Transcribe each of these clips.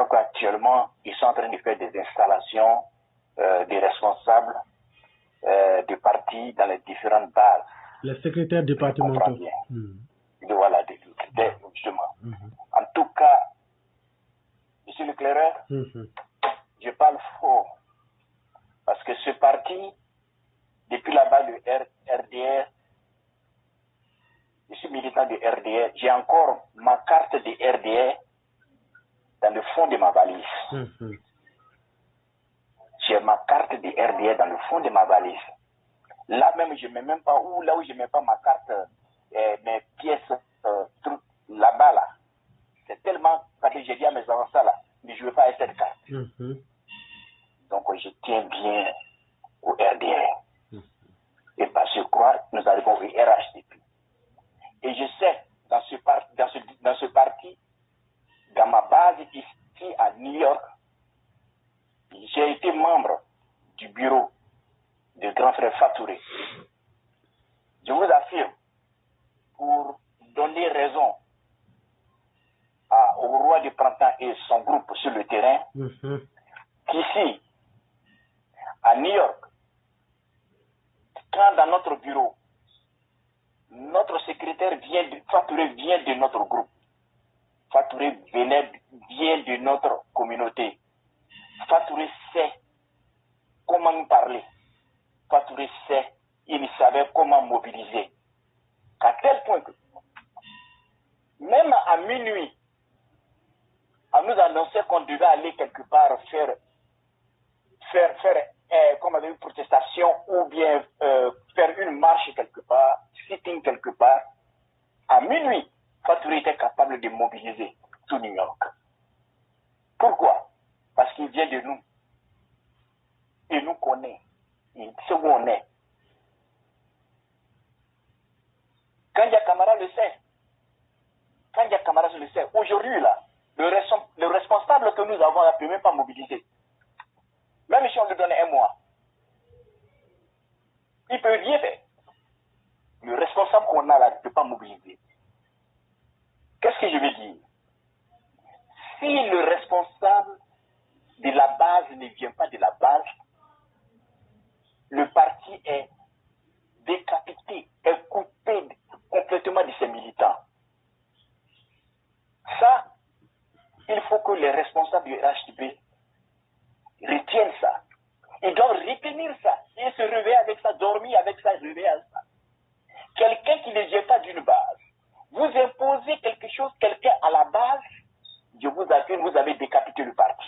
crois qu'actuellement, ils sont en train de faire des installations des responsables des partis dans les différentes bases. Les secrétaires départementaux. Voilà, justement. En tout cas, monsieur l'éclaireur, je parle fort. Parce que ce parti, depuis là-bas, le RDR, je suis militant de RDR, j'ai encore ma carte de RDR dans le fond de ma valise. J'ai ma carte de RDR dans le fond de ma valise. Là même, je ne mets même pas où, là où je ne mets pas ma carte, mes pièces, là-bas, là. C'est tellement, parce que j'ai dit à mes enfants ça, là, mais je ne veux pas avec cette carte. Donc, je tiens bien au RDR. Et par ce croire, nous arrivons au RHDP. Et je sais, dans ce parti, dans ma base ici à New York, j'ai été membre du bureau de grand frère Fatouré. Je vous affirme, pour donner raison au roi du printemps et son groupe sur le terrain, qu'ici, à New York, quand dans notre bureau, notre secrétaire Fatouré vient de notre groupe, Fatouré vient de notre communauté, Fatouré sait comment nous parler, Fatouré sait, il savait comment mobiliser, à tel point que même à minuit, on nous annonçait qu'on devait aller quelque part faire comme une protestation ou bien faire une marche quelque part, sitting quelque part. À minuit, Fatouré était capable de mobiliser tout New York. Pourquoi? Parce qu'il vient de nous. Il nous connaît. Il sait où on est. Kandia Camara le sait. Kandia Camara le sait. Aujourd'hui, là, le responsable que nous avons ne peut même pas mobiliser. Même si on lui donnait un mois, il ne peut rien faire. Le responsable qu'on a là ne peut pas mobiliser. Qu'est-ce que je veux dire? Si le responsable de la base ne vient pas de la base, le parti est décapité, est coupé complètement de ses militants. Ça, il faut que les responsables du HDP retiennent ça. Ils doivent retenir ça et se réveiller avec ça, dormir avec ça, réveiller avec ça. Quelqu'un qui ne vient pas d'une base, vous imposez quelque chose, quelqu'un à la base, je vous assure, vous avez décapité le parti.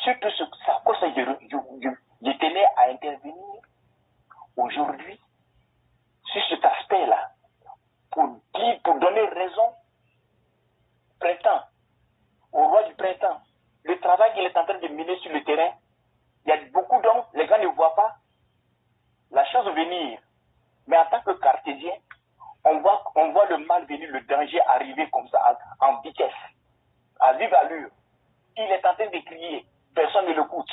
Surtout ça, pour ça, je tenais à intervenir aujourd'hui sur cet aspect-là, pour donner raison au roi du printemps. Le travail qu'il est en train de mener sur le terrain, il y a beaucoup d'hommes, les gens ne voient pas la chose venir. Mais en tant que cartésien, on voit le mal venir, le danger arriver comme ça, en vitesse, à vive allure. Il est en train de crier, personne ne l'écoute.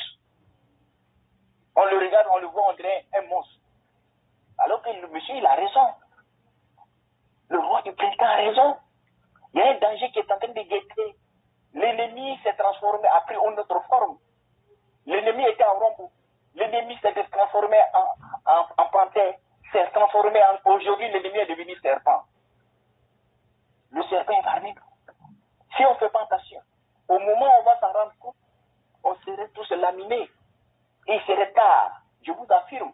On le regarde, on le voit, on dirait un monstre. Alors que le monsieur, il a raison. Le roi du printemps a raison. Il y a un danger qui est en train de guetter. L'ennemi s'est transformé, a pris une autre forme. L'ennemi était en rombo. L'ennemi s'est transformé en panthère. S'est transformé aujourd'hui, l'ennemi est devenu serpent. Le serpent est parmi nous. Si on ne fait pas attention, au moment où on va s'en rendre compte, on serait tous laminés. Et il serait tard. Je vous affirme.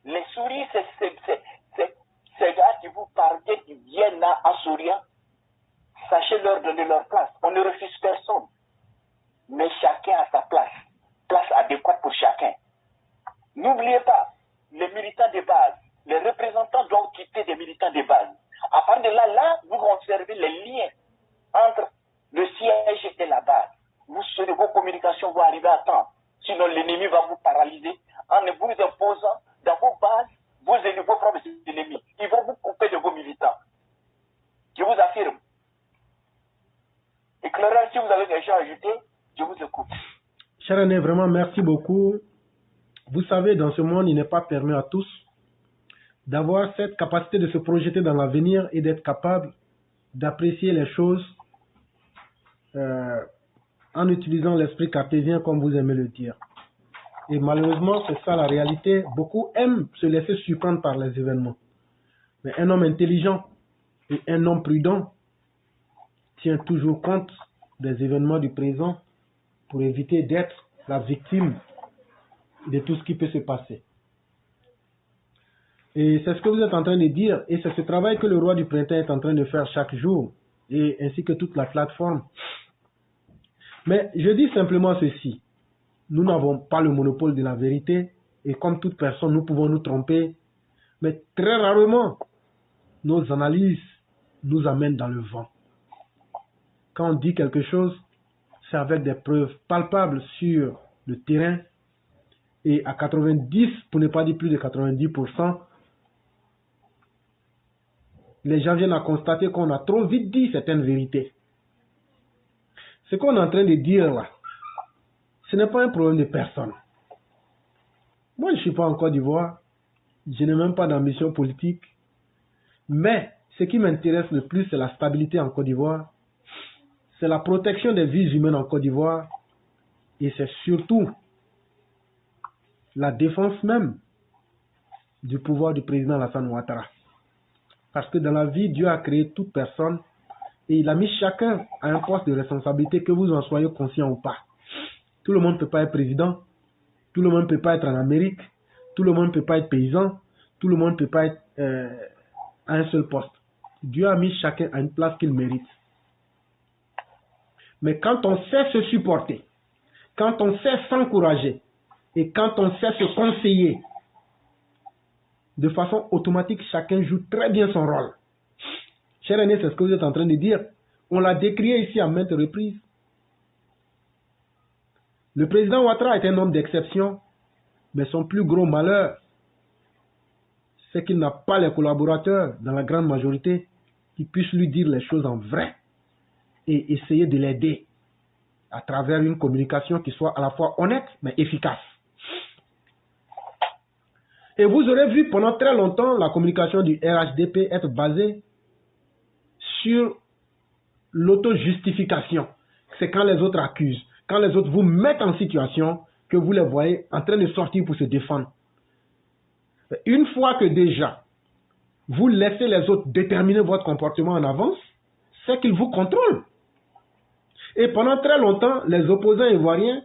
Les souris, ces gars qui vous parlent, qui viennent là en souriant, sachez leur donner leur place. On ne refuse personne. Mais chacun a sa place. Place adéquate pour chacun. N'oubliez pas, les militants de base, les représentants doivent quitter des militants de base. À partir de là, vous conservez les liens entre le siège et la base. Vos communications vont arriver à temps. Sinon, l'ennemi va vous paralyser en vous imposant dans vos bases vos propres ennemis. Ils vont vous couper de vos militants. Je vous affirme. Éclaireur, si vous avez quelque chose à ajouter, je vous écoute. Cher René, vraiment merci beaucoup. Vous savez, dans ce monde, il n'est pas permis à tous d'avoir cette capacité de se projeter dans l'avenir et d'être capable d'apprécier les choses en utilisant l'esprit cartésien, comme vous aimez le dire. Et malheureusement, c'est ça la réalité. Beaucoup aiment se laisser surprendre par les événements. Mais un homme intelligent et un homme prudent tient toujours compte des événements du présent pour éviter d'être la victime de tout ce qui peut se passer. Et c'est ce que vous êtes en train de dire, et c'est ce travail que le roi du printemps est en train de faire chaque jour, et ainsi que toute la plateforme. Mais je dis simplement ceci, nous n'avons pas le monopole de la vérité, et comme toute personne, nous pouvons nous tromper, mais très rarement, nos analyses nous amènent dans le vent. Quand on dit quelque chose, c'est avec des preuves palpables sur le terrain, et à 90, pour ne pas dire plus de 90%, les gens viennent à constater qu'on a trop vite dit certaines vérités. Ce qu'on est en train de dire là, ce n'est pas un problème de personne. Moi, je ne suis pas en Côte d'Ivoire, je n'ai même pas d'ambition politique, mais ce qui m'intéresse le plus, c'est la stabilité en Côte d'Ivoire, c'est la protection des vies humaines en Côte d'Ivoire, et c'est surtout la défense même du pouvoir du président Alassane Ouattara. Parce que dans la vie, Dieu a créé toute personne et il a mis chacun à un poste de responsabilité, que vous en soyez conscient ou pas. Tout le monde ne peut pas être président, tout le monde ne peut pas être en Amérique, tout le monde ne peut pas être paysan, tout le monde ne peut pas être à un seul poste. Dieu a mis chacun à une place qu'il mérite. Mais quand on sait se supporter, quand on sait s'encourager et quand on sait se conseiller, de façon automatique, chacun joue très bien son rôle. Cher aîné, c'est ce que vous êtes en train de dire. On l'a décrié ici à maintes reprises. Le président Ouattara est un homme d'exception, mais son plus gros malheur, c'est qu'il n'a pas les collaborateurs, dans la grande majorité, qui puissent lui dire les choses en vrai et essayer de l'aider à travers une communication qui soit à la fois honnête, mais efficace. Et vous aurez vu pendant très longtemps la communication du RHDP être basée sur l'auto-justification. C'est quand les autres accusent, quand les autres vous mettent en situation que vous les voyez en train de sortir pour se défendre. Une fois que déjà vous laissez les autres déterminer votre comportement en avance, c'est qu'ils vous contrôlent. Et pendant très longtemps, les opposants ivoiriens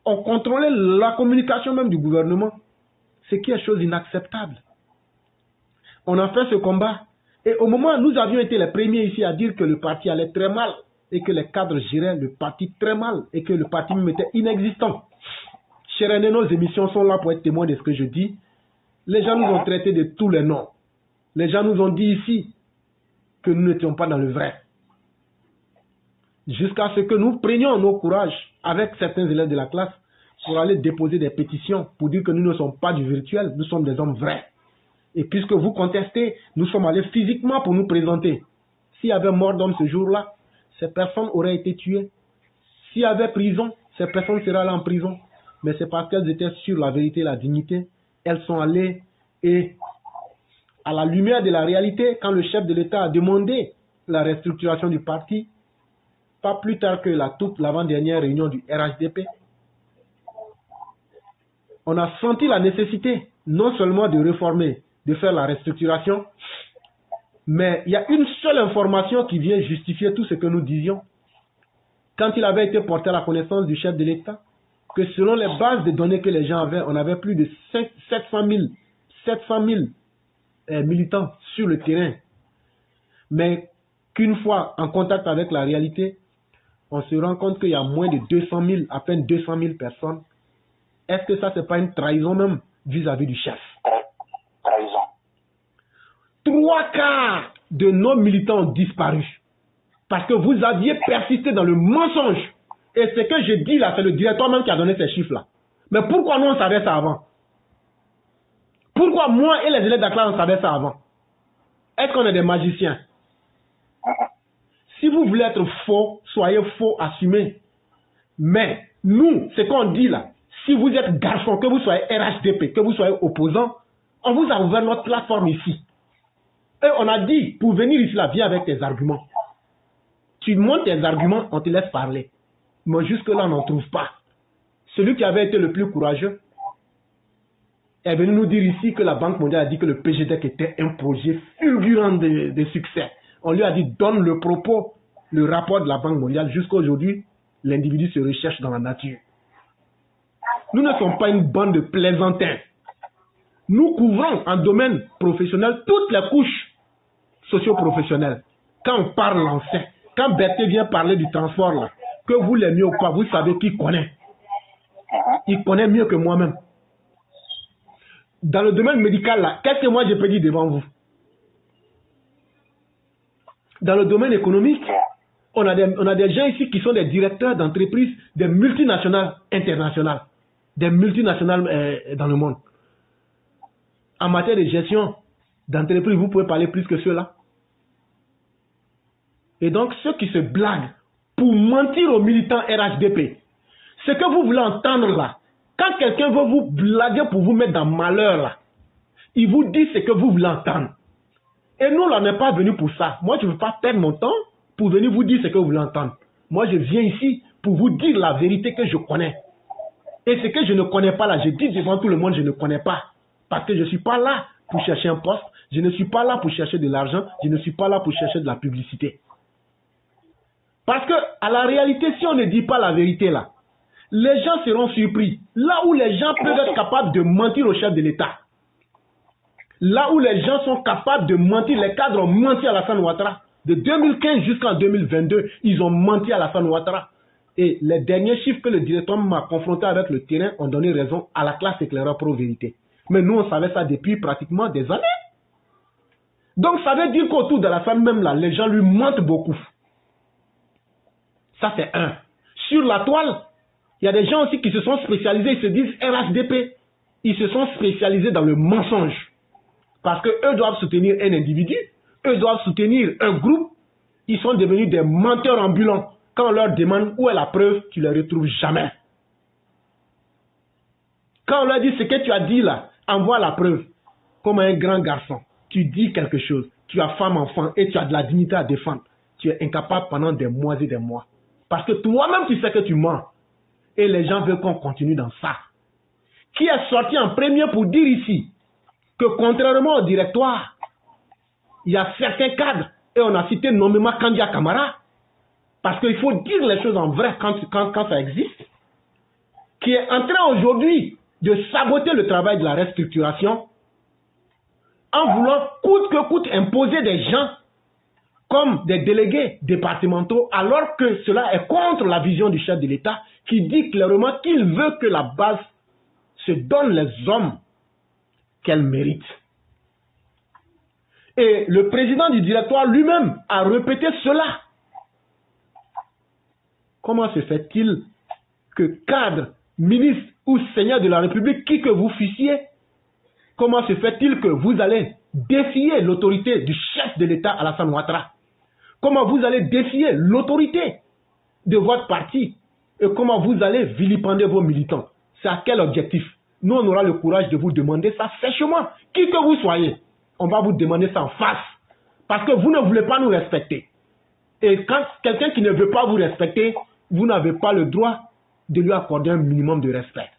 ont contrôlé la communication même du gouvernement. Ce qui est chose inacceptable. On a fait ce combat. Et au moment où nous avions été les premiers ici à dire que le parti allait très mal et que les cadres géraient le parti très mal et que le parti même était inexistant. Chers aînés, nos émissions sont là pour être témoins de ce que je dis. Les gens nous ont traités de tous les noms. Les gens nous ont dit ici que nous n'étions pas dans le vrai. Jusqu'à ce que nous prenions nos courages avec certains élèves de la classe pour aller déposer des pétitions pour dire que nous ne sommes pas du virtuel, nous sommes des hommes vrais. Et puisque vous contestez, nous sommes allés physiquement pour nous présenter. S'il y avait mort d'homme ce jour-là, ces personnes auraient été tuées. S'il y avait prison, ces personnes seraient allées en prison. Mais c'est parce qu'elles étaient sur la vérité et la dignité. Elles sont allées et à la lumière de la réalité, quand le chef de l'État a demandé la restructuration du parti, pas plus tard que toute l'avant-dernière réunion du RHDP, on a senti la nécessité non seulement de réformer, de faire la restructuration, mais il y a une seule information qui vient justifier tout ce que nous disions. Quand il avait été porté à la connaissance du chef de l'État, que selon les bases de données que les gens avaient, on avait plus de 700 000 militants sur le terrain. Mais qu'une fois en contact avec la réalité, on se rend compte qu'il y a moins de 200 000, à peine 200 000 personnes. Est-ce que ça, c'est pas une trahison même vis-à-vis du chef? Trahison. 3/4 de nos militants ont disparu. Parce que vous aviez persisté dans le mensonge. Et ce que je dis là, c'est le directeur même qui a donné ces chiffres-là. Mais pourquoi nous, on savait ça avant? Pourquoi moi et les élèves d'Accra, on savait ça avant? Est-ce qu'on est des magiciens? Si vous voulez être faux, soyez faux, assumez. Mais nous, ce qu'on dit là, si vous êtes garçon, que vous soyez RHDP, que vous soyez opposant, on vous a ouvert notre plateforme ici. Et on a dit, pour venir ici là, viens avec tes arguments. Tu montes tes arguments, on te laisse parler. Mais jusque-là, on n'en trouve pas. Celui qui avait été le plus courageux est venu nous dire ici que la Banque mondiale a dit que le PGDEC était un projet fulgurant de succès. On lui a dit, donne le propos, le rapport de la Banque mondiale. Jusqu'à aujourd'hui, l'individu se recherche dans la nature. Nous ne sommes pas une bande de plaisantins. Nous couvrons en domaine professionnel toutes les couches socio-professionnelles. Quand on parle l'ancien, quand Berthier vient parler du transport, là, que vous l'aimiez ou pas, vous savez qui connaît. Il connaît mieux que moi-même. Dans le domaine médical, là, qu'est-ce que moi je peux dire devant vous? Dans le domaine économique, on a des gens ici qui sont des directeurs d'entreprises, des multinationales internationales, des multinationales dans le monde. En matière de gestion d'entreprise, vous pouvez parler plus que ceux-là. Et donc, ceux qui se blaguent pour mentir aux militants RHDP, ce que vous voulez entendre là, quand quelqu'un veut vous blaguer pour vous mettre dans malheur là, il vous dit ce que vous voulez entendre. Et nous, là, on n'est pas venus pour ça. Moi, je ne veux pas perdre mon temps pour venir vous dire ce que vous voulez entendre. Moi, je viens ici pour vous dire la vérité que je connais. Et ce que je ne connais pas là, je dis devant tout le monde, je ne connais pas. Parce que je ne suis pas là pour chercher un poste, je ne suis pas là pour chercher de l'argent, je ne suis pas là pour chercher de la publicité. Parce que, à la réalité, si on ne dit pas la vérité là, les gens seront surpris. Là où les gens peuvent être capables de mentir au chef de l'État, là où les gens sont capables de mentir, les cadres ont menti à Alassane Ouattara. De 2015 jusqu'en 2022, ils ont menti à Alassane Ouattara. Et les derniers chiffres que le directeur m'a confronté avec le terrain ont donné raison à la classe éclaireur pro-vérité. Mais nous, on savait ça depuis pratiquement des années. Donc, ça veut dire qu'autour de Alassane même là, les gens lui mentent beaucoup. Ça, c'est un. Sur la toile, il y a des gens aussi qui se sont spécialisés, ils se disent RHDP. Ils se sont spécialisés dans le mensonge. Parce qu'eux doivent soutenir un individu, eux doivent soutenir un groupe. Ils sont devenus des menteurs ambulants. Quand on leur demande où est la preuve, tu ne les retrouves jamais. Quand on leur dit ce que tu as dit là, envoie la preuve. Comme un grand garçon, tu dis quelque chose, tu as femme, enfant et tu as de la dignité à défendre. Tu es incapable pendant des mois et des mois. Parce que toi-même tu sais que tu mens. Et les gens veulent qu'on continue dans ça. Qui est sorti en premier pour dire ici que contrairement au directoire, il y a certains cadres, et on a cité nommément Kandia Kamara, parce qu'il faut dire les choses en vrai quand ça existe, qui est en train aujourd'hui de saboter le travail de la restructuration en voulant coûte que coûte imposer des gens comme des délégués départementaux, alors que cela est contre la vision du chef de l'État qui dit clairement qu'il veut que la base se donne les hommes qu'elle mérite. Et le président du directoire lui-même a répété cela. Comment se fait-il que cadre, ministre ou seigneur de la République, qui que vous fussiez, comment se fait-il que vous allez défier l'autorité du chef de l'État Alassane Ouattara? Comment vous allez défier l'autorité de votre parti? Et comment vous allez vilipender vos militants? C'est à quel objectif? Nous, on aura le courage de vous demander ça sèchement. Qui que vous soyez, on va vous demander ça en face. Parce que vous ne voulez pas nous respecter. Et quand quelqu'un qui ne veut pas vous respecter, vous n'avez pas le droit de lui accorder un minimum de respect.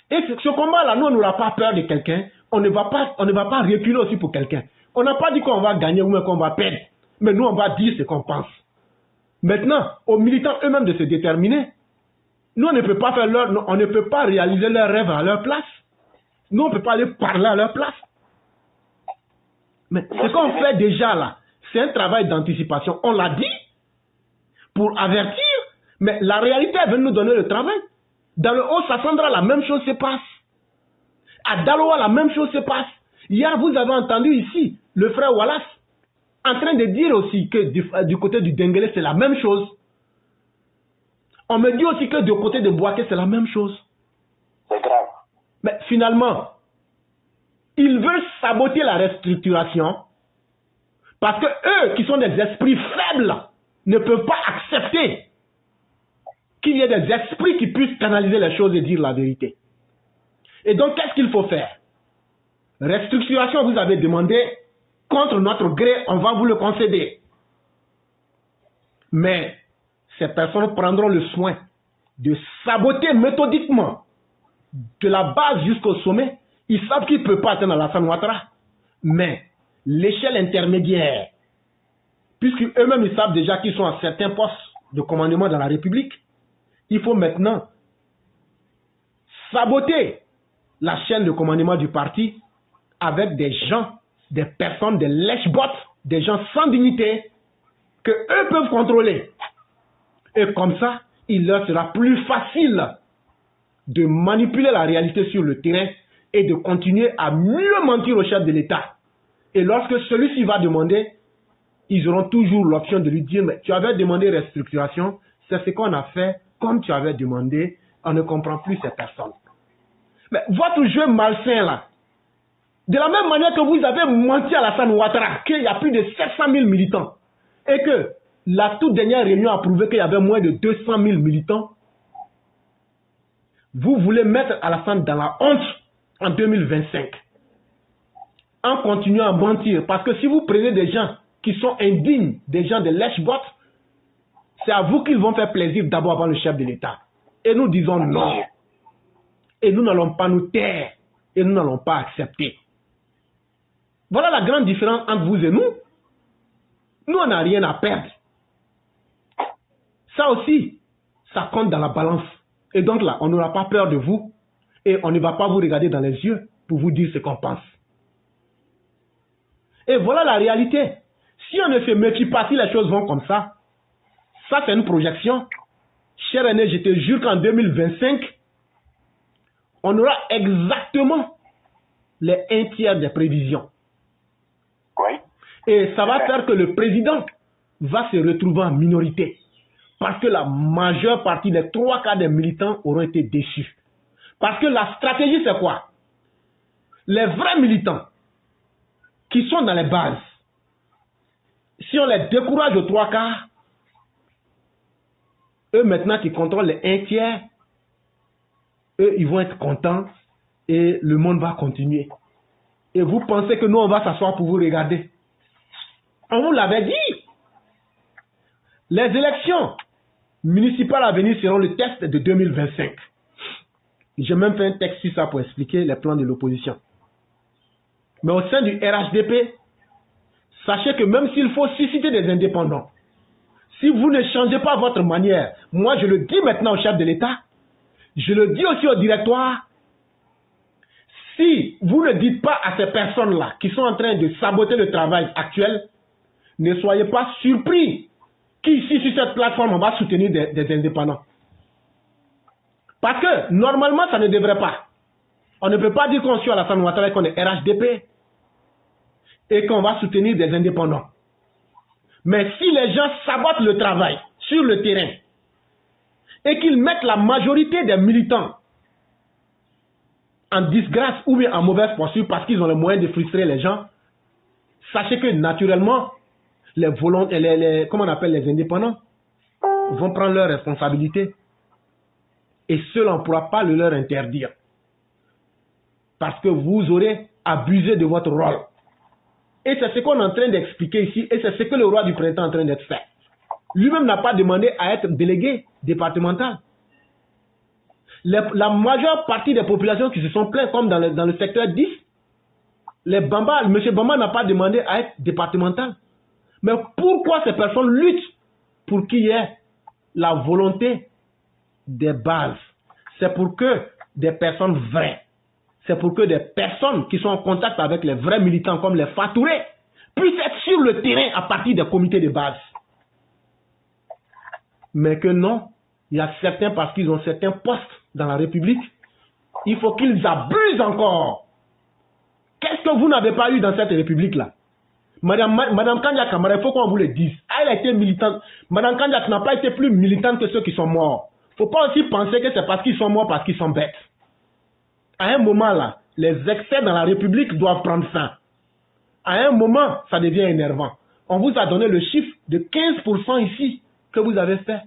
Et ce combat-là, nous, on n'aura pas peur de quelqu'un. On ne va pas reculer aussi pour quelqu'un. On n'a pas dit qu'on va gagner ou même qu'on va perdre. Mais nous, on va dire ce qu'on pense. Maintenant, aux militants eux-mêmes de se déterminer. Nous, on ne peut pas on ne peut pas réaliser leurs rêves à leur place. Nous, on ne peut pas aller parler à leur place. Mais ce qu'on fait déjà là, c'est un travail d'anticipation. On l'a dit pour avertir, mais la réalité elle veut nous donner le travail. Dans le Haut-Sassandra, la même chose se passe. À Daloa, la même chose se passe. Hier, vous avez entendu ici le frère Wallace en train de dire aussi que du côté du Denguele, c'est la même chose. On me dit aussi que du côté de Bouaké, c'est la même chose. C'est grave. Mais finalement, ils veulent saboter la restructuration parce que eux, qui sont des esprits faibles, ne peuvent pas accepter qu'il y ait des esprits qui puissent canaliser les choses et dire la vérité. Et donc, qu'est-ce qu'il faut faire? Restructuration, vous avez demandé, contre notre gré, on va vous le concéder. Mais ces personnes prendront le soin de saboter méthodiquement de la base jusqu'au sommet. Ils savent qu'ils ne peuvent pas atteindre Alassane Ouattara. Mais l'échelle intermédiaire, puisque eux-mêmes ils savent déjà qu'ils sont à certains postes de commandement dans la République, il faut maintenant saboter la chaîne de commandement du parti avec des gens, des personnes, des lèche-bottes, des gens sans dignité que eux peuvent contrôler. Et comme ça, il leur sera plus facile de manipuler la réalité sur le terrain et de continuer à mieux mentir au chef de l'État. Et lorsque celui-ci va demander, ils auront toujours l'option de lui dire, mais tu avais demandé restructuration, c'est ce qu'on a fait, comme tu avais demandé, on ne comprend plus ces personnes. Mais votre jeu malsain là, de la même manière que vous avez menti à Alassane Ouattara, qu'il y a plus de 700 000 militants, et que la toute dernière réunion a prouvé qu'il y avait moins de 200 000 militants, vous voulez mettre Alassane dans la honte en 2025, en continuant à mentir. Parce que si vous prenez des gens qui sont indignes, des gens de lèche-bottes, c'est à vous qu'ils vont faire plaisir d'abord avant le chef de l'État. Et nous disons non. Et nous n'allons pas nous taire. Et nous n'allons pas accepter. Voilà la grande différence entre vous et nous. Nous, on n'a rien à perdre. Ça aussi, ça compte dans la balance. Et donc là, on n'aura pas peur de vous. Et on ne va pas vous regarder dans les yeux pour vous dire ce qu'on pense. Et voilà la réalité. Si on ne se méfie pas, si les choses vont comme ça c'est une projection. Cher aîné, je te jure qu'en 2025, on aura exactement les 1/3 des prévisions. Oui. Et ça va faire que le président va se retrouver en minorité. Parce que la majeure partie des 3/4 des militants auront été déçus. Parce que la stratégie, c'est quoi? Les vrais militants qui sont dans les bases, si on les décourage aux 3/4, eux maintenant qui contrôlent les 1/3, eux ils vont être contents et le monde va continuer. Et vous pensez que nous on va s'asseoir pour vous regarder? On vous l'avait dit. Les élections municipales à venir seront le test de 2025. J'ai même fait un texte sur ça pour expliquer les plans de l'opposition. Mais au sein du RHDP, sachez que même s'il faut susciter des indépendants, si vous ne changez pas votre manière, moi je le dis maintenant au chef de l'État, je le dis aussi au directoire, si vous ne dites pas à ces personnes-là qui sont en train de saboter le travail actuel, ne soyez pas surpris qu'ici sur cette plateforme on va soutenir des indépendants. Parce que normalement ça ne devrait pas. On ne peut pas dire qu'on suit Alassane Ouattara et qu'on est RHDP et qu'on va soutenir des indépendants. Mais si les gens sabotent le travail sur le terrain et qu'ils mettent la majorité des militants en disgrâce ou bien en mauvaise posture parce qu'ils ont le moyen de frustrer les gens, sachez que naturellement, comment on appelle les indépendants, vont prendre leurs responsabilités. Et cela, on ne pourra pas le leur interdire. Parce que vous aurez abusé de votre rôle. Et c'est ce qu'on est en train d'expliquer ici, et c'est ce que le roi du printemps est en train d'être fait. Lui-même n'a pas demandé à être délégué départemental. La majeure partie des populations qui se sont plaintes, comme dans le secteur 10, M. Bamba n'a pas demandé à être départemental. Mais pourquoi ces personnes luttent pour qu'il y ait la volonté des bases? C'est pour que des personnes vraies, c'est pour que des personnes qui sont en contact avec les vrais militants comme les Fatouré puissent être sur le terrain à partir des comités de base. Mais que non, il y a certains, parce qu'ils ont certains postes dans la République, il faut qu'ils abusent encore. Qu'est-ce que vous n'avez pas eu dans cette République-là? Madame Kandia Kamara, il faut qu'on vous le dise. Elle a été militante. Madame Kandia n'a pas été plus militante que ceux qui sont morts. Il ne faut pas aussi penser que c'est parce qu'ils sont morts, parce qu'ils sont bêtes. À un moment là, les excès dans la République doivent prendre fin. À un moment, ça devient énervant. On vous a donné le chiffre de 15% ici que vous avez fait.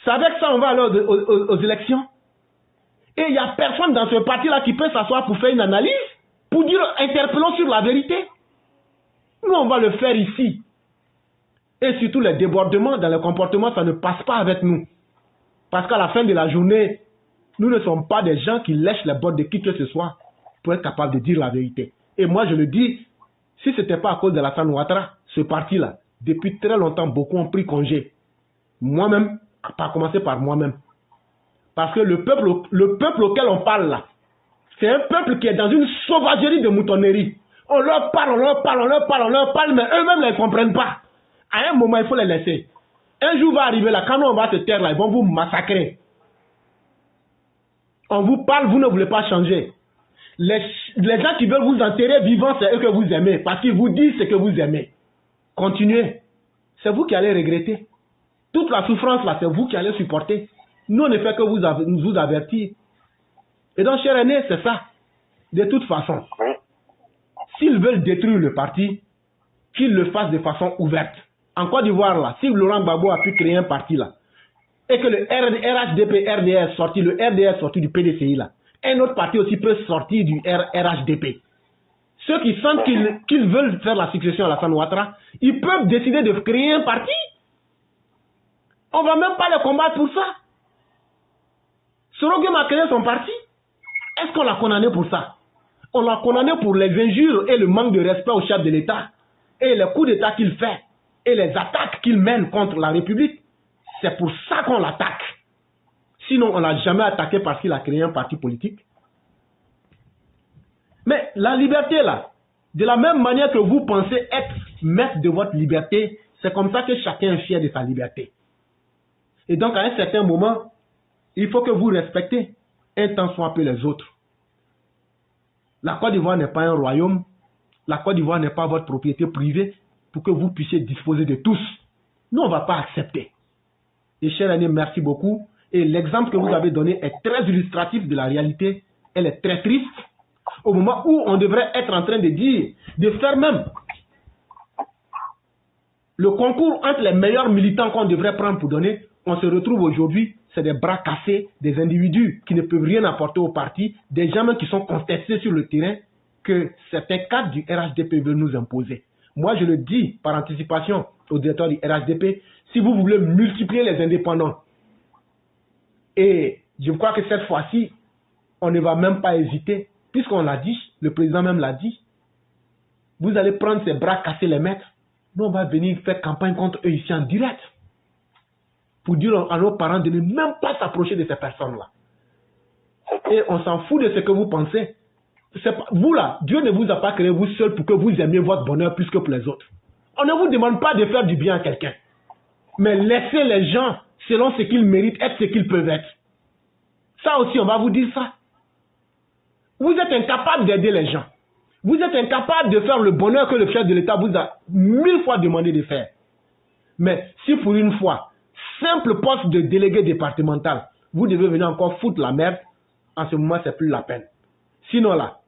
C'est avec ça on va aller aux élections. Et il n'y a personne dans ce parti-là qui peut s'asseoir pour faire une analyse, pour dire, interpellons sur la vérité. Nous, on va le faire ici. Et surtout les débordements dans le comportement, ça ne passe pas avec nous. Parce qu'à la fin de la journée, nous ne sommes pas des gens qui lèchent les bottes de qui que ce soit pour être capable de dire la vérité. Et moi, je le dis, si ce n'était pas à cause de Alassane Ouattara, ce parti-là, depuis très longtemps, beaucoup ont pris congé. Moi-même, à commencer par moi-même. Parce que le peuple auquel on parle là, c'est un peuple qui est dans une sauvagerie de moutonnerie. On leur parle, mais eux-mêmes ne comprennent pas. À un moment, il faut les laisser. Un jour va arriver là, quand on va se taire là, ils vont vous massacrer. On vous parle, vous ne voulez pas changer. Les gens qui veulent vous enterrer vivants, c'est eux que vous aimez, parce qu'ils vous disent ce que vous aimez. Continuez. C'est vous qui allez regretter. Toute la souffrance là, c'est vous qui allez supporter. Nous, on ne fait que vous avertir. Et donc, cher aîné, c'est ça. De toute façon, s'ils veulent détruire le parti, qu'ils le fassent de façon ouverte. En Côte d'Ivoire, là, si Laurent Gbagbo a pu créer un parti là, et que le RHDP, RDS sorti, le RDS sorti du PDCI là, un autre parti aussi peut sortir du RHDP. Ceux qui sentent qu'ils veulent faire la succession à Alassane Ouattara, ils peuvent décider de créer un parti. On ne va même pas les combattre pour ça. Sorogem a créé son parti. Est-ce qu'on l'a condamné pour ça? On l'a condamné pour les injures et le manque de respect au chef de l'État, et les coups d'État qu'il fait, et les attaques qu'il mène contre la République. C'est pour ça qu'on l'attaque. Sinon, on ne l'a jamais attaqué parce qu'il a créé un parti politique. Mais la liberté, là, de la même manière que vous pensez être maître de votre liberté, c'est comme ça que chacun est fier de sa liberté. Et donc, à un certain moment, il faut que vous respectez un tant soit peu les autres. La Côte d'Ivoire n'est pas un royaume. La Côte d'Ivoire n'est pas votre propriété privée pour que vous puissiez disposer de tous. Nous, on ne va pas accepter. Et cher ami, merci beaucoup. Et l'exemple que vous avez donné est très illustratif de la réalité. Elle est très triste. Au moment où on devrait être en train de dire, de faire même le concours entre les meilleurs militants qu'on devrait prendre pour donner, on se retrouve aujourd'hui, c'est des bras cassés, des individus qui ne peuvent rien apporter au parti, des gens même qui sont contestés sur le terrain, que certains cadres du RHDP veulent nous imposer. Moi, je le dis par anticipation au directeur du RHDP, si vous voulez multiplier les indépendants, et je crois que cette fois-ci, on ne va même pas hésiter, puisqu'on l'a dit, le président même l'a dit, vous allez prendre ces bras cassés, les mettre, nous on va venir faire campagne contre eux ici en direct, pour dire à nos parents de ne même pas s'approcher de ces personnes-là. Et on s'en fout de ce que vous pensez. Pas, vous là, Dieu ne vous a pas créé vous seul pour que vous aimiez votre bonheur plus que pour les autres. On ne vous demande pas de faire du bien à quelqu'un. Mais laissez les gens, selon ce qu'ils méritent, être ce qu'ils peuvent être. Ça aussi, on va vous dire ça. Vous êtes incapable d'aider les gens. Vous êtes incapable de faire le bonheur que le chef de l'État vous a 1000 fois demandé de faire. Mais si pour une fois, simple poste de délégué départemental, vous devez venir encore foutre la merde, en ce moment, c'est plus la peine. Sinon là,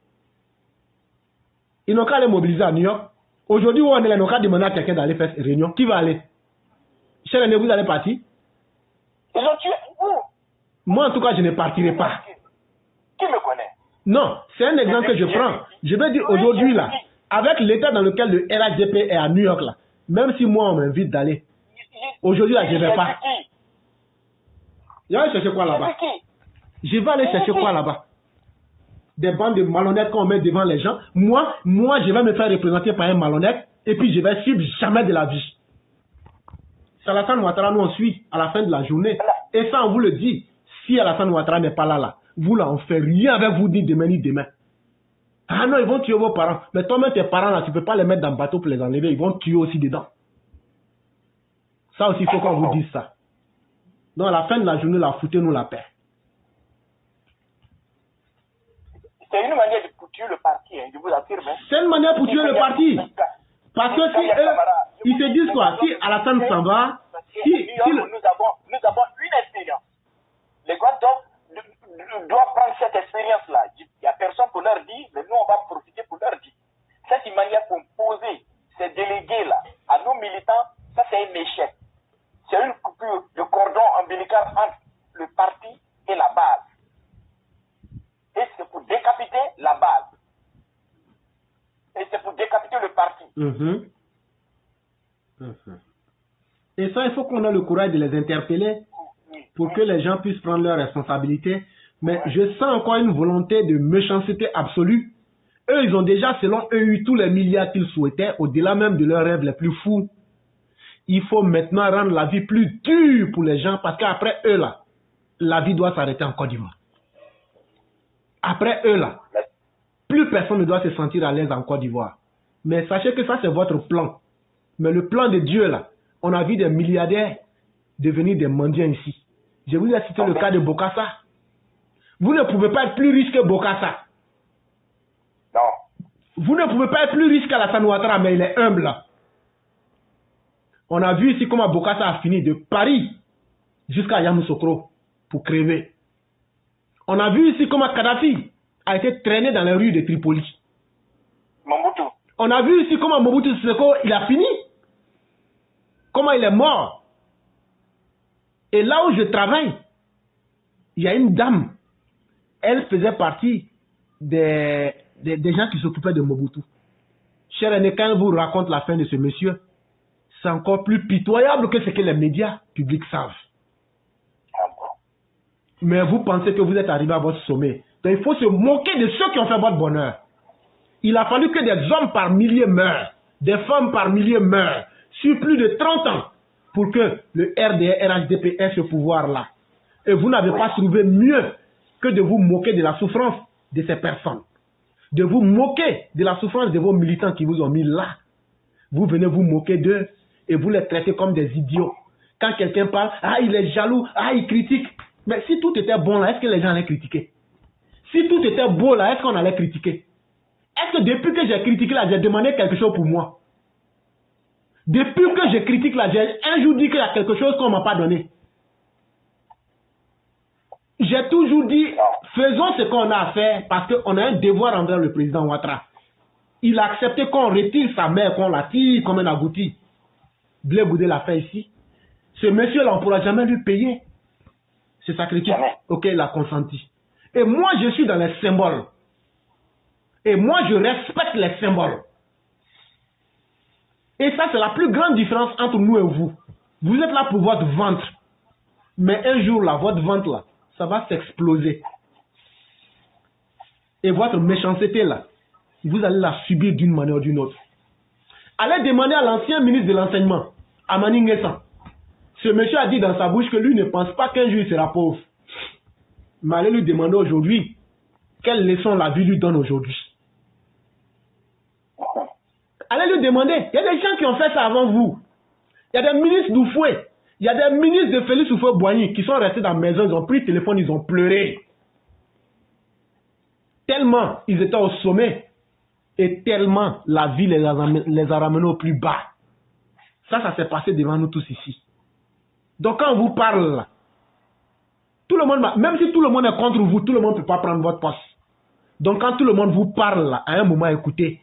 ils n'ont qu'à aller mobiliser à New York. Aujourd'hui, où on est là, ils n'ont qu'à demander à quelqu'un d'aller faire une réunion. Qui va aller? Cher aîné, vous allez partir? Ils ont tué où? Moi, en tout cas, je ne partirai pas. Qui me connaît? Non, c'est un exemple que je prends. Je vais dire aujourd'hui là, avec l'état dans lequel le RHDP est à New York là, même si moi on m'invite d'aller, aujourd'hui là, je ne vais pas. Je vais aller chercher quoi là-bas? Je vais aller chercher quoi là-bas? Des bandes de malhonnêtes qu'on met devant les gens. Moi, je vais me faire représenter par un malhonnête et puis je vais suivre jamais de la vie. C'est Alassane Ouattara, nous on suit à la fin de la journée. Et ça, on vous le dit, si Alassane Ouattara n'est pas là, vous là, on ne fait rien avec vous ni demain ni demain. Ah non, ils vont tuer vos parents. Mais toi-même, tes parents là, tu ne peux pas les mettre dans le bateau pour les enlever, ils vont tuer aussi dedans. Ça aussi, il faut qu'on vous dise ça. Donc à la fin de la journée, là, foutez-nous la paix. C'est une manière de tuer le parti, hein, je vous affirme. Hein. C'est une manière pour tuer le parti. Parce que si eux, ils se disent quoi? Si Alassane s'en va, nous avons une expérience. Les gars doivent prendre cette expérience-là. Il n'y a personne pour leur dire, mais nous, on va profiter pour leur dire. Cette manière pour poser ces délégués-là à nos militants, ça, c'est un échec. C'est une coupure de cordon ombilical entre le parti et la base. Et c'est pour décapiter la base. Et c'est pour décapiter le parti. Et ça, il faut qu'on ait le courage de les interpeller pour que les gens puissent prendre leurs responsabilités. Mais je sens encore une volonté de méchanceté absolue. Eux, ils ont déjà, selon eux, eu tous les milliards qu'ils souhaitaient, au-delà même de leurs rêves les plus fous. Il faut maintenant rendre la vie plus dure pour les gens parce qu'après eux, là, la vie doit s'arrêter en Côte d'Ivoire. Après eux, là, plus personne ne doit se sentir à l'aise en Côte d'Ivoire. Mais sachez que ça, c'est votre plan. Mais le plan de Dieu, là, on a vu des milliardaires devenir des mendiants ici. Je vous ai cité le cas de Bokassa. Vous ne pouvez pas être plus riche que Bokassa. Non. Vous ne pouvez pas être plus riche qu'Alassane Ouattara, mais il est humble, là. On a vu ici comment Bokassa a fini de Paris jusqu'à Yamoussoukro pour crever. On a vu ici comment Kadhafi a été traîné dans les rues de Tripoli. Mobutu. On a vu ici comment Mobutu Seko, il a fini. Comment il est mort. Et là où je travaille, il y a une dame. Elle faisait partie des gens qui s'occupaient de Mobutu. Cher aîné, quand elle vous raconte la fin de ce monsieur, c'est encore plus pitoyable que ce que les médias publics savent. Mais vous pensez que vous êtes arrivé à votre sommet. Donc il faut se moquer de ceux qui ont fait votre bonheur. Il a fallu que des hommes par milliers meurent, des femmes par milliers meurent, sur plus de 30 ans, pour que le RDR, RHDP ait ce pouvoir-là. Et vous n'avez pas trouvé mieux que de vous moquer de la souffrance de ces personnes. De vous moquer de la souffrance de vos militants qui vous ont mis là. Vous venez vous moquer d'eux et vous les traitez comme des idiots. Quand quelqu'un parle, ah il est jaloux, ah il critique. Mais si tout était bon là, est-ce que les gens allaient critiquer? Si tout était beau là, est-ce qu'on allait critiquer? Est-ce que depuis que j'ai critiqué là, j'ai demandé quelque chose pour moi? Depuis que je critique là, j'ai un jour dit qu'il y a quelque chose qu'on ne m'a pas donné. J'ai toujours dit, faisons ce qu'on a à faire parce qu'on a un devoir envers le président Ouattara. Il a accepté qu'on retire sa mère, qu'on la tire comme un agouti. Blé Goudé l'a fait ici. Ce monsieur-là, on ne pourra jamais lui payer. C'est sacrifice auquel il a consenti. Et moi, je suis dans les symboles. Et moi, je respecte les symboles. Et ça, c'est la plus grande différence entre nous et vous. Vous êtes là pour votre ventre. Mais un jour, là, votre ventre, là, ça va s'exploser. Et votre méchanceté, là, vous allez la subir d'une manière ou d'une autre. Allez demander à l'ancien ministre de l'Enseignement, Amani Nguessan. Ce monsieur a dit dans sa bouche que lui ne pense pas qu'un jour il sera pauvre. Mais allez lui demander aujourd'hui quelle leçon la vie lui donne aujourd'hui. Allez lui demander. Il y a des gens qui ont fait ça avant vous. Il y a des ministres d'Oufoué. Il y a des ministres de Félix Houphouët-Boigny qui sont restés dans la maison, ils ont pris le téléphone, ils ont pleuré. Tellement ils étaient au sommet et tellement la vie les a ramenés au plus bas. Ça s'est passé devant nous tous ici. Donc quand on vous parle là, tout le monde, même si tout le monde est contre vous, tout le monde ne peut pas prendre votre poste. Donc quand tout le monde vous parle là, à un moment écoutez.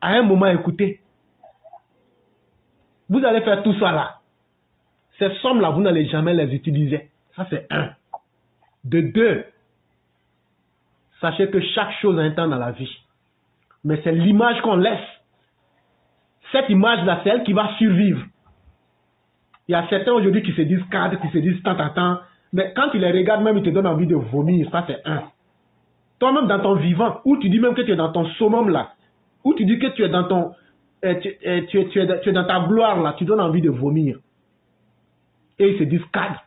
À un moment écoutez. Vous allez faire tout ça là. Ces sommes là, vous n'allez jamais les utiliser. Ça c'est un. De deux, sachez que chaque chose a un temps dans la vie. Mais c'est l'image qu'on laisse. Cette image là, c'est elle qui va survivre. Il y a certains aujourd'hui qui se disent cadres, qui se disent tant. Mais quand tu les regardes, même ils te donnent envie de vomir. Ça, c'est un. Toi-même, dans ton vivant, où tu dis même que tu es dans ton summum là, où tu dis que tu es dans ton... tu es dans ta gloire là, tu donnes envie de vomir. Et ils se disent cadres.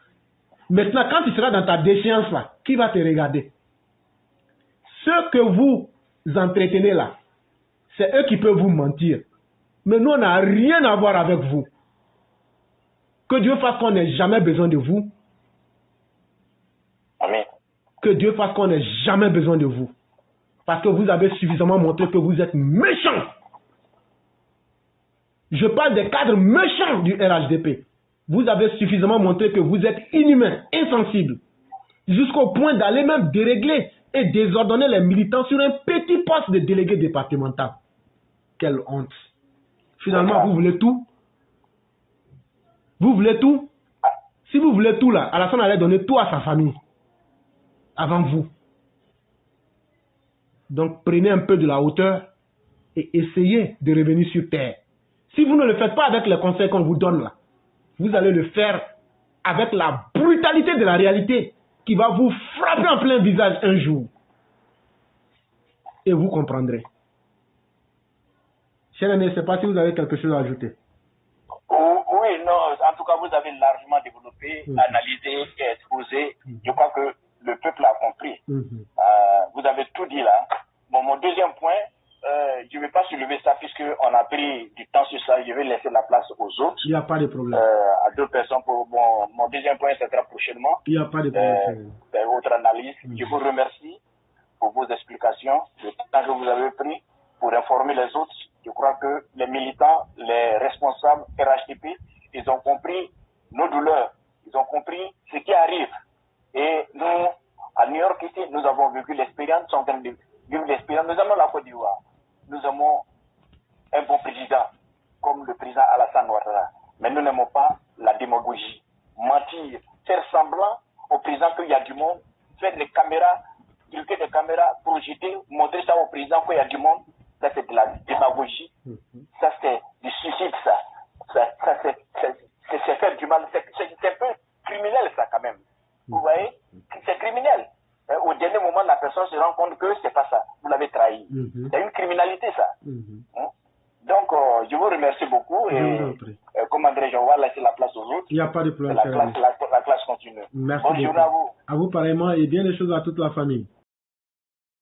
Maintenant, quand tu seras dans ta déchéance là, qui va te regarder? Ceux que vous entretenez là, c'est eux qui peuvent vous mentir. Mais nous, on n'a rien à voir avec vous. Que Dieu fasse qu'on n'ait jamais besoin de vous. Amen. Que Dieu fasse qu'on n'ait jamais besoin de vous. Parce que vous avez suffisamment montré que vous êtes méchants. Je parle des cadres méchants du RHDP. Vous avez suffisamment montré que vous êtes inhumains, insensibles. Jusqu'au point d'aller même dérégler et désordonner les militants sur un petit poste de délégué départemental. Quelle honte. Finalement, vous voulez tout? Vous voulez tout? Si vous voulez tout là, Alassane allait donner tout à sa famille. Avant vous. Donc prenez un peu de la hauteur et essayez de revenir sur terre. Si vous ne le faites pas avec les conseils qu'on vous donne là, vous allez le faire avec la brutalité de la réalité qui va vous frapper en plein visage un jour. Et vous comprendrez. Cher aîné, je ne sais pas si vous avez quelque chose à ajouter. Oui, non, en tout cas, vous avez largement développé, analysé et exposé. Je crois que le peuple a compris. Vous avez tout dit là. Bon, mon deuxième point, je ne vais pas soulever ça puisqu'on a pris du temps sur ça. Je vais laisser la place aux autres. Il n'y a pas de problème. À d'autres personnes. Mon deuxième point, c'est très prochainement. Il n'y a pas de problème. Votre analyse. Je vous remercie pour vos explications, le temps que vous avez pris pour informer les autres. Je crois que les militants, les responsables RHTP, ils ont compris nos douleurs, ils ont compris ce qui arrive. Et nous, à New York ici, nous avons vécu l'expérience, nous sommes en train de vivre l'expérience. Nous avons la Côte d'Ivoire, nous avons un bon président, comme le président Alassane Ouattara. Mais nous n'aimons pas la démagogie, mentir, faire semblant au président qu'il y a du monde, faire des caméras, truquer des caméras, projeter, montrer ça au président qu'il y a du monde. Ça, c'est de la démagogie. Ça, c'est du suicide, ça. C'est faire du mal. C'est un peu criminel, ça, quand même. Vous voyez? C'est criminel. Au dernier moment, la personne se rend compte que c'est pas ça. Vous l'avez trahi. C'est une criminalité, ça. Donc, je vous remercie beaucoup. Et, comme André, on va laisser la place aux autres. Il n'y a pas de problème. La classe continue. Merci Bonne journée à vous. À vous, pareillement, et bien les choses à toute la famille.